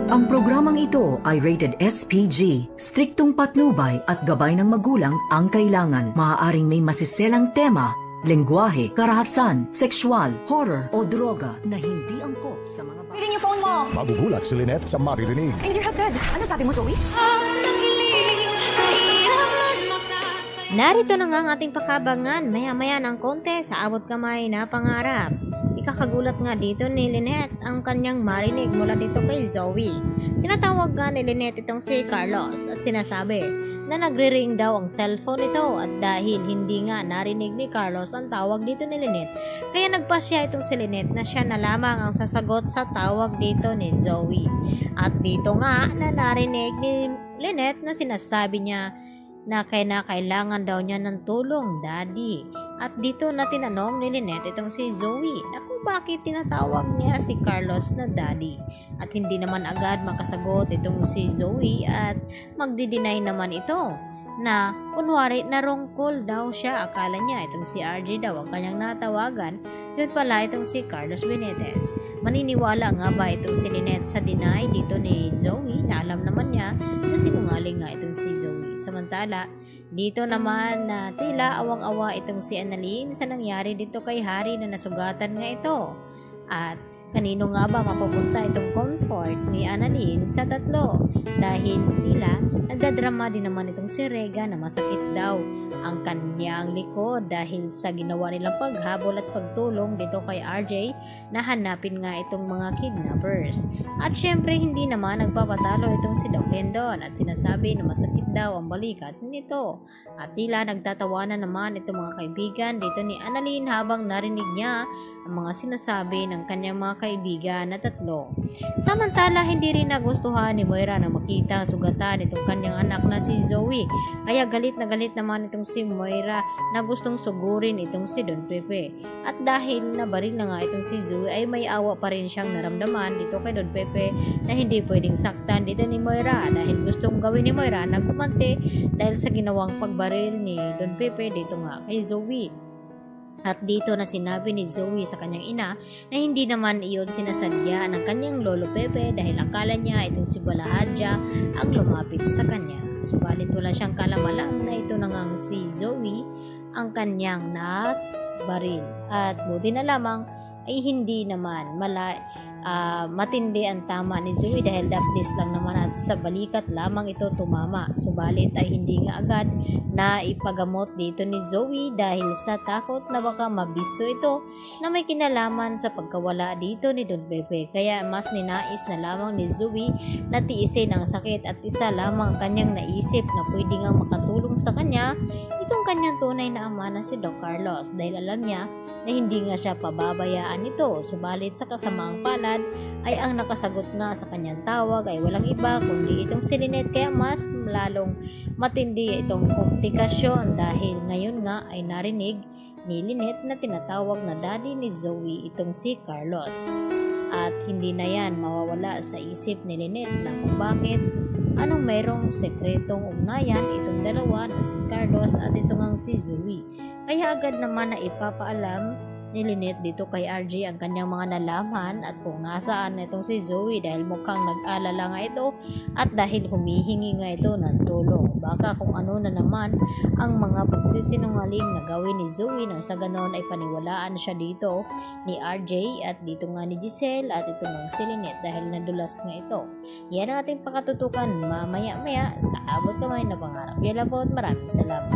Ang programang ito ay rated SPG. Striktong patnubay at gabay ng magulang ang kailangan. Maaaring may masiselang tema, lengguwahe, karahasan, sexual, horror o droga na hindi angkop sa mga bata. Piling yung phone mo! Magugulat si Lynette sa maririnig. I need your help, Dad. Ano sabi mo, Zoe? Narito na nga ang ating pakabangan, maya-maya ng konti sa abot kamay na pangarap. Ikakagulat nga dito ni Lynette ang kanyang marinig mula dito kay Zoe. Tinatawag nga ni Lynette itong si Carlos at sinasabi na nagre-ring daw ang cellphone ito at dahil hindi nga narinig ni Carlos ang tawag dito ni Lynette, kaya nagpasya itong si Lynette na siya na lamang ang sasagot sa tawag dito ni Zoe. At dito nga na narinig ni Lynette na sinasabi niya na kailangan daw niya ng tulong, Daddy. At dito na tinanong ni Lynette itong si Zoe na kung bakit tinatawag niya si Carlos na Daddy. At hindi naman agad makasagot itong si Zoe at magdi-deny naman ito na kunwari na wrong call daw siya. Akala niya itong si RJ daw ang kanyang natawagan, yun pala itong si Carlos Benitez. Maniniwala nga ba itong si Lynette sa deny dito ni Zoe na alam naman niya na sinungaling nga itong si Zoe. Samantala, dito naman na tila awang-awa itong si Annalyn sa nangyari dito kay Harry na nasugatan nga ito. At kanino nga ba mapupunta itong comfort ni Annalyn sa tatlo? Dahil tila nagdadrama din naman itong si Rega na masakit daw ang kanyang likod dahil sa ginawa nilang paghabol at pagtulong dito kay RJ na hanapin nga itong mga kidnappers. At syempre hindi naman nagpapatalo itong si Doc Rendon at sinasabi na masakit daw ang balikat nito. At tila nagtatawanan naman itong mga kaibigan dito ni Annalyn habang narinig niya ang mga sinasabi ng kanyang mga kaibigan na tatlo. Samantala hindi rin nagustuhan ni Moira na makita ang sugatan itong kanyang anak na si Zoe. Kaya galit na galit naman itong si Moira na gustong sugurin itong si Don Pepe. At dahil nabaril na nga itong si Zoe ay may awa pa rin siyang naramdaman dito kay Don Pepe na hindi pwedeng saktan dito ni Moira dahil gustong gawin ni Moira na gumante dahil sa ginawang pagbaril ni Don Pepe dito nga kay Zoe. At dito na sinabi ni Zoe sa kanyang ina na hindi naman iyon sinasadya ng kanyang lolo Pepe dahil akala niya itong si Balahadja ang lumapit sa kanya. Subalit wala siyang kalamalang na ito na ngang si Zoe ang kanyang nabaril. At buti na lamang ay hindi naman matindi ang tama ni Zoe dahil daplis lang naman at sa balikat lamang ito tumama. Subalit ay hindi nga agad na ipagamot dito ni Zoe dahil sa takot na baka mabisto ito na may kinalaman sa pagkawala dito ni Don Pepe. Kaya mas ninais na lamang ni Zoe na tiisin ang sakit at isa lamang ang kanyang naisip na pwede nga makatulong sa kanya itong kanyang tunay na ama na si Doc Carlos dahil alam niya na hindi nga siya pababayaan ito. Subalit sa kasamaang palad ay ang nakasagot nga sa kanyang tawag ay walang iba kundi itong si Lynette, kaya mas lalong matindi itong komplikasyon dahil ngayon nga ay narinig ni Lynette na tinatawag na daddy ni Zoe itong si Carlos. At hindi na yan mawawala sa isip ni Lynette na kung bakit anong mayroong sekretong ugnayan itong dalawa na si Carlos at itong ang si Zoe. Kaya agad naman na ipapaalam ni Lynette dito kay RJ ang kanyang mga nalaman at kung nasaan na itong si Zoe dahil mukhang nag-alala nga ito at dahil humihingi nga ito ng tulong. Baka kung ano na naman ang mga pagsisinungaling na gawin ni Zoe nang sa ganon ay paniwalaan siya dito ni RJ at dito nga ni Giselle at ito nga si Lynette dahil nadulas nga ito. Yan ang ating pakatutukan mamaya-maya sa abot kamay na pangarap. Yan lang po at maraming salamat.